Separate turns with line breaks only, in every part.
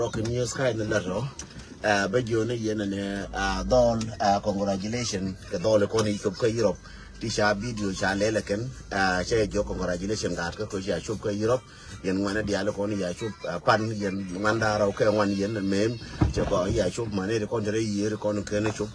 Rocky News kind of letter. But you know, Don, congratulations, the Dollar Connie from Europe. Tisha video shall leleken, say your congratulations, because you should Europe, yen one of the other corner, I should pan yen Mandara, okay, 1 yen and meme, Chapa, I should money the contrary year, corner Kennedy,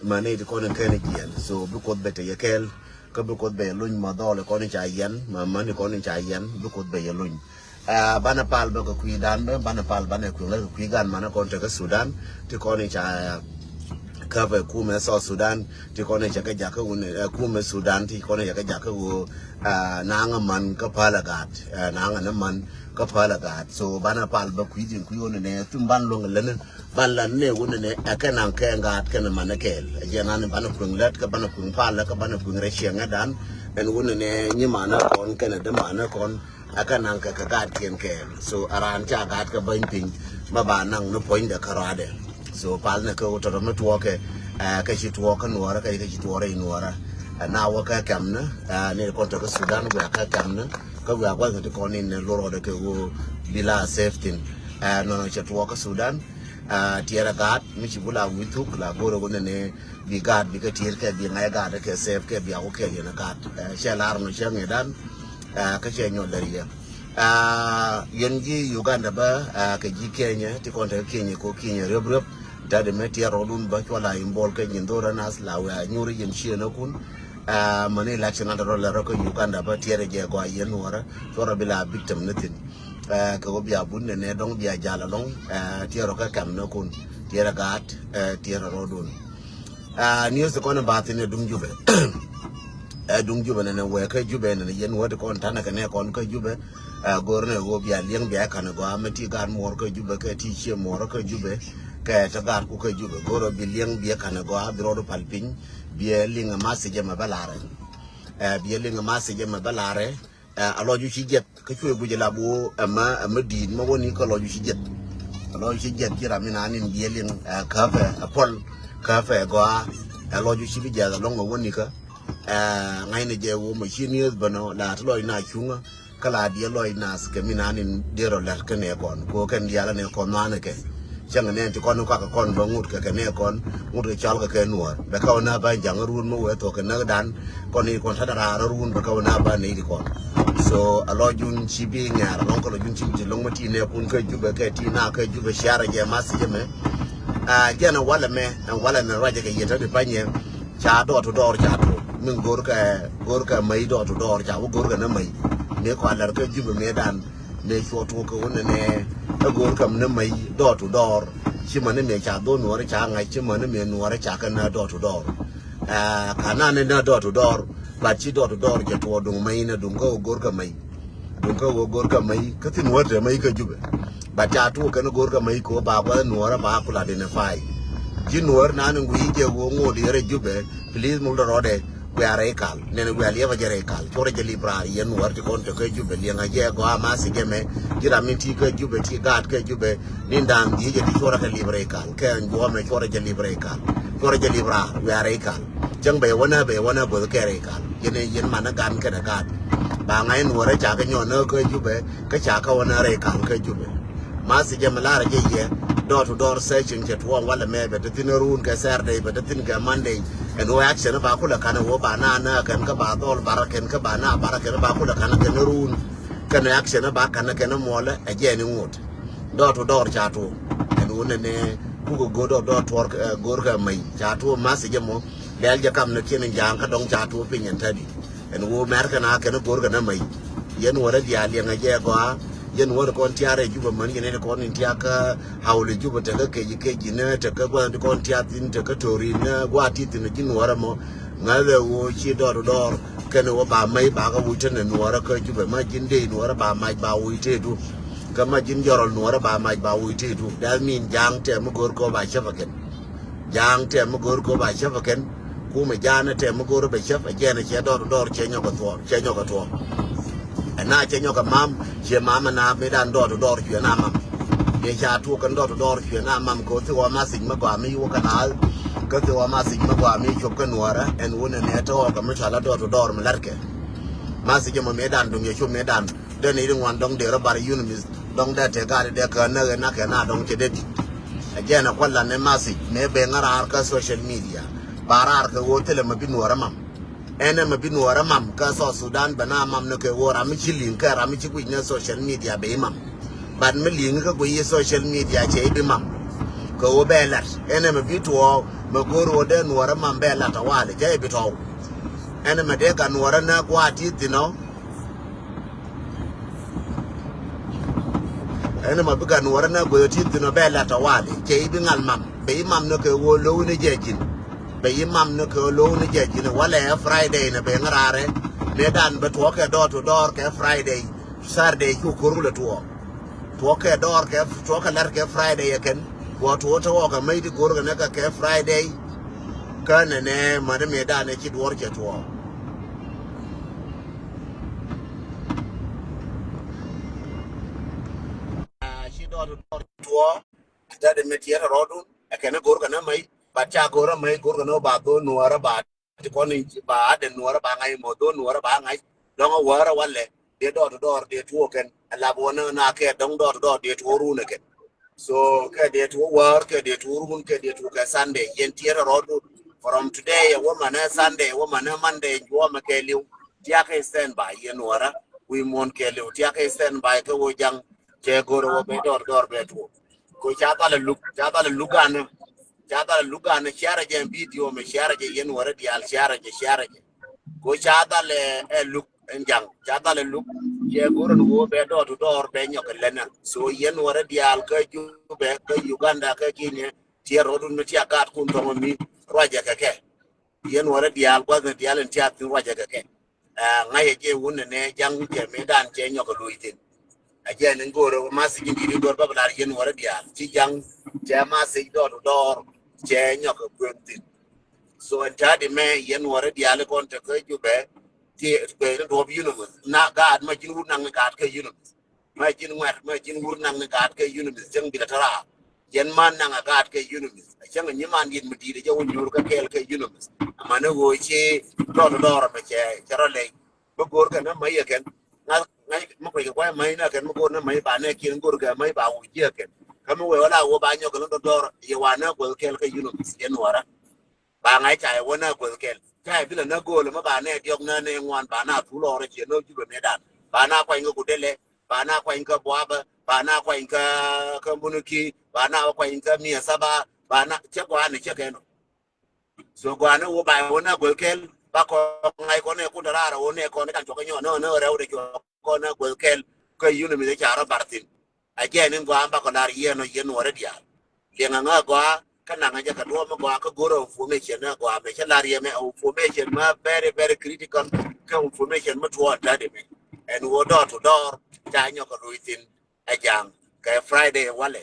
money the corner Kennedy, so because better you kell, because be a loon, my dollar corner yen, my money corner yen, because be a loon. Banapal baka kuidan banapal bana kula kuigan mana kontra Sudan ti koni cha cover kume South Sudan ti koni cha jaka kume Sudan ti koni jaka wo nanga man ka palagat nanga na man ka palagat so banapal ba kuidin kuyone ne tumban long lenen banlan ne wona ne akanan ka ngat kana manakel jenan bana kunglet ka bana kung pala ka bana kung reshenga dan en wona ne nyimana kon kana de mana kon akan angka kagat kian so aran cha gat ka bain ping ba nang no point da karade so pal na ko to no to ke ka chi to ka nuara ka chi to re nuara na wa ka kam na ne ko to Sudan wa ka kam na ka wa kwa to ko ni ne loro de ke wo bila safety no cha to ka Sudan tiara gat mi chi bula witu la goro go ne bi gat bi ka tier ke bi ngai gat ke safe ke bi o ke na gat she lar no che ngedan ka che nyo daria yengi Uganda ba ka ji Kenya ti konta Kenya ko Kenya reb da de meti rodun ba wala imbol ka nyindora nas la wa nyuri yen shi na kun mane election na rola ro ko Uganda ba tiere je go yen wora tora bila victim natin ka go bia bunne ne dong bia jala long tiero ka kam na kun tiere gat tiere rodun news ko na ba tin dum jube dung jube na we ka jube na yen word kon tana ka ne kon ka jube gorne go bia lieng bia kana go amati gar mor ka jube ka ti che mor ka jube ka ta gar ku ka jube goro bi lieng bia kana go abro do palpin bia linga masije ma balare bia linga masije ma balare aloju chi jet ka chwe buje la bo ama di ma woni ka aloju chi jet kira mina nin bia ling ka fa apol ka fa go aloju chi bi ja long woni ka ngai ne je wo machine bano la loy na chunga kala dia loy nas ke minanin dero lar ke ne kon ko ken dia la ne kon na ke chang ne ti kon ka kon ba ngut ke ne kon ngut ke chal ke nuor be ka na ba jang run mo we to ke na dan kon ni kon sadara run be ka na ba ne di kon so alo jun chi bi ngar lon ko jun chi ti long mati ne kun ke jube ke ti na ke jube shara je mas je me jana wala me wala na raja ke yeta de panye cha do to do cha to min gor ka mai do to do cha wo gor ka na mai ne ko alar ka jube me dan ne so to ko wona ne gor kam na mai do to do chi man ne cha do no cha ngai chi man me no cha ka na do to do kana ne na do to do ba chi do to do je to dung mai na dung ko gor ka mai ka tin wa de mai ka jube ba cha to ka na gor ka mai ko ba ba no ba kula de na fai ji Nuer na ngui je wo ngodi re jube please mo do rode we are ekal nene we alieva jere ekal chore je libra ye Nuer ti kon to ke jube li nga je go ama si geme jira minti ke jube ti gat ke jube nindan di je ti chore ke libra ekal ke ngo me chore je libra ekal chore je libra we are ekal jang be wona bo ke ekal yen mana gan ke da gat ba ngai Nuer cha ke nyo no ke jube ke cha ka wona re ekal ke jube ma si je mala je ye door to door searching jet one wala me be the tin run ka Saturday be the tin ka Monday and no action ba kula kana wo ba na kan ka ba dol baraken ka ba na baraken ba kula kana kan run kan action ba kana kan mola again ngut door to door chato and wona ne ku go door to gor ka mai chato mas je mo del je kam ne kin jang ka dong chato pinyen tadi and wo mer kana kan gor ka na mai yen wora dia li nga je go yen wor kon tiare juba man yen kon tiaka hawle juba te ke ne te ka gwa kon tiatin te ka tori na gwa titin jin wora mo ngale wo chi dor ken wo ba mai ba ga wuce ne nuora ka juba ma jin de nuora ba mai ba wuite du ka ma jin jorol nuora ba mai ba wuite du dal min jang te mo gor ko ba shafaken ku me jana te mo gor ba shafa jena che dor che nyoga to na che nyoka mam che mama na me dan do chwe na mam ye cha tu kan do chwe na mam ko ti wa ma sing ma kwa mi wo kana ka ti wa ma sing ma kwa mi chop kan wara en wona ne to ka mi chala do me larke ma si je mo me dan dung ye chop me dan de ne ring wan dong de ra bar yun mis dong da te ga de ka na ke na dong che de again a kwalla ne message me be ngara harka social media barar ka wote ma binuara mam ene ma binuara mam ka so Sudan bana mam no ke wora mi chilin ka ra mi chi ku ne social media be mam bad me lin ka ku ye social media che be mam ko wo be lat ene ma bitwo ma goro de nuara mam be lat wale je bito ene ma de ka nuara na kwa ti no ene ma biga nuara na go ti no be lat wale je bi ngal mam be mam no ke wo lo ne je jin be imam no ko lo ni je ni wala Friday na be ngarare le dan be to ke door to door ke Friday Saturday ku kurule to ke door ke to ke lar ke Friday ken ko to ka mai di gor ga ke Friday kan ne ma me da ne ki dor ke to shi door to door da de metiere rodun e ken gor ga na mai ba cha gor mai gor ga no ba do nuara ba ti ko ni ba de nuara ba ngai mo do nuara ba ngai dongo wara wale de door to door de to ken la bona na ke dong door to door de to ru ne ken so ke de to war ke de to ru ke de to ka Sunday yen tiere rodu from today a woman Sunday woman Monday wo ma ke liu tia ke stand by yen wara we mon ke liu tia ke stand by ke wo jang ke goro wo be door be to ko cha ta le lugana shara je video me shara je yen wara di al shara je ko cha ta le luk enjang cha ta le luk je goro wo be door to door be nyok lena so yen wara di al ka ju be ka Uganda ka Kenya tie rodun me tia gat kun to mi raja ke yen wara di al kwa di al tia tin raja ke ngaye je wonne ne jang je me dan je nyok luitin again and go to massive in go babla yen wara dia ti jang je massive door to door je nyok kwenti so entadi me yen wara dia le kon te ko jube ti be do bi no na ga ma jin wur nang ga ka yunu ma jin wat ma jin wur nang ga ka yunu jeng bi tara yen man nang ga ka yunu jeng ni man yin mudi de jawu nyur ka kel ka yunu amana go chi door to door me che charo le bo gor ka na ma ye ken ngay mo ko ko may na ken mo ko na may ba ne kin gur ga may ba wu je ken kam we wala wo ba nyo ko dor ye wa na ko kel ka yuno yen wara ba ngay cha wo na ko kel cha bi na go le ma ba ne yok na ne ngwan ba na tu lo re je no ju me dan ba na kwa ngo dele ba na kwa ngo bo ba na kwa ngo ka bunuki ba na kwa ngo mi saba ba na che kwa ne che ken so kwa na wo ba wo na ko kel ba ko ngay ko ne ku dara wo ne ko ne kan to ko no re ko na ko kel ko yunu mi de chara bartin again in go amba ko nar yeno yen wore dia le nga go kana nga ka do mo go ka goro information na go me chala ri me information ma very critical ka information ma to ta de me and wo to door ta nyo ko luitin ajang ka Friday wale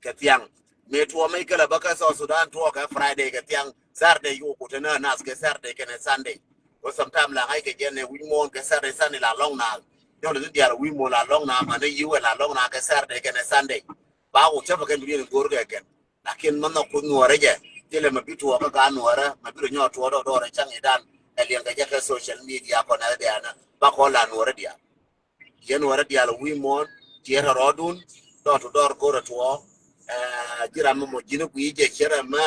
ka tiang me to me kala baka so Sudan to ka Friday ka tiang Saturday yo ko tena nas ke Saturday ke Sunday ko sometime la ai ke jene wi mon ke Saturday Sunday la long na yo le dia wi mo la long na ma ne yu la long na ke Saturday ke Sunday ba ko cha ke bi ngor ke ken lakin man no ku nuore je tele ma bitu ka ga nuore ma bi nyo to do re chang idan elien ga ke social media ko na de ana ba ko la nuore dia yen nuore dia lo wi mon tiera rodun to door go to jira mo jinu ku je chera ma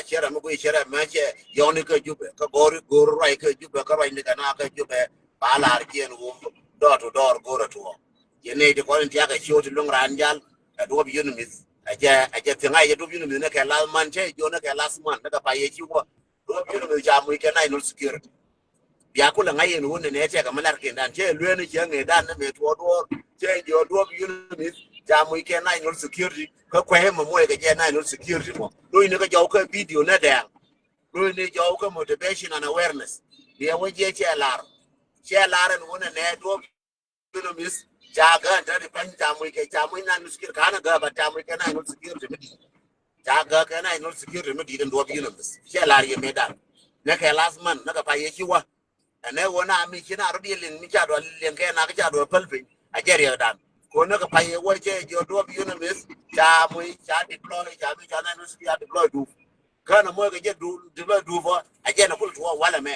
chera mo ku chera ma che yoni ka jube ka gor rai ka jube ka rai ni kana ka jube ba la kien wo to door go to ye ne de ko ntia ka shoti long ranjal do bi yunu mis aje tinga ye do bi yunu ne ka la man che jo ne ka last man daga pa ye chi wo do bi yunu ja mu ke na no security ya kula ngai no ne che ka malar ke dan che lwe ne che ngai dan ne me to do che jo do bi yunu mis ja mu ke na no security ka kwe mo mo ke je na no security mo do ne ka jo ka video ne da do ne jo ka motivation and awareness ye wo je che lar no ne do no mis jaga ta de pan jamu ke jamu na nuskir kana ga ba jamu ke na nuskir de medi jaga ke na nuskir de medi den do bi no mis she la ye medan ne ke last man na ga pa ye ki wa ne wona mi kina rodi len mi ja do len ke na ga do palpe a jere dan ko na ga pa ye wa je jo do bi no mis jamu ja deploy jamu ja na nuskir deploy du kana mo ga je du fo a je na ko to wala me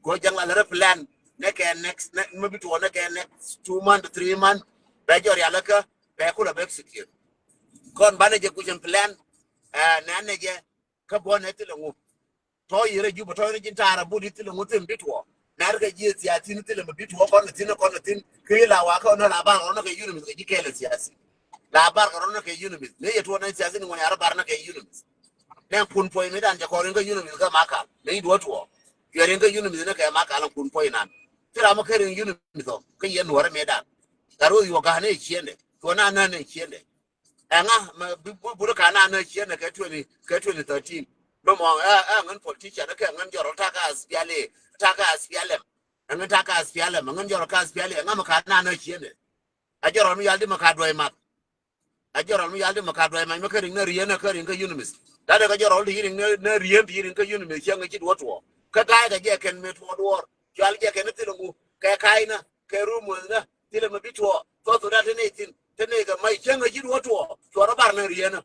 ko jang la plan next maybe to next 2 months 3 months be jor ya laka be kula be secure kon bana je kujen plan na ne je ka bonne tile ngu to yire juba to ni tara budi tile ngu tin bitwo na ga je siyasi ni tile bitwo kon tin kila wa ka no la ba no ka yunu mi ji kele siyasi la bar ka no ka yunu mi ne yeto na siyasi ni ngoni arbar na ka yunu mi ne kun poy mi dan je ko ringa yunu mi ka maka ne do to yare nga yunu mi ne ka maka lan kun poy nan tira ma kare yunu mi to ka yen wore me dan karo yo ga ne chiende to na ne chiende nga buru ka na chiende ka 2013 no mo ngan politician ka ngan joro ta ka aspiale ngan ta ka aspiale ngan joro ka aspiale nga ma ka na chiende a joro mi yaldi ma ka doy ma a joro mi yaldi ma ka doy ma ka ring na riye na ka ring ka yunu mi da ga joro li ring na riye ka yunu mi chianga chi do to ka ga je ken me to do jal je ken tilungu ka kaina ka rumu na tilama bitwo to da ne tin tene ga mai chianga chi do to bar na riye na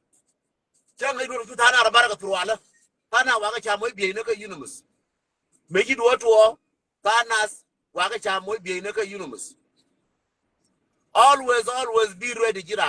chianga do to ta na bar ka turwala kana wa ga cha mo bi na ka yunu mi me ji do to kana wa ga cha mo bi na ka yunu mi always be ready jira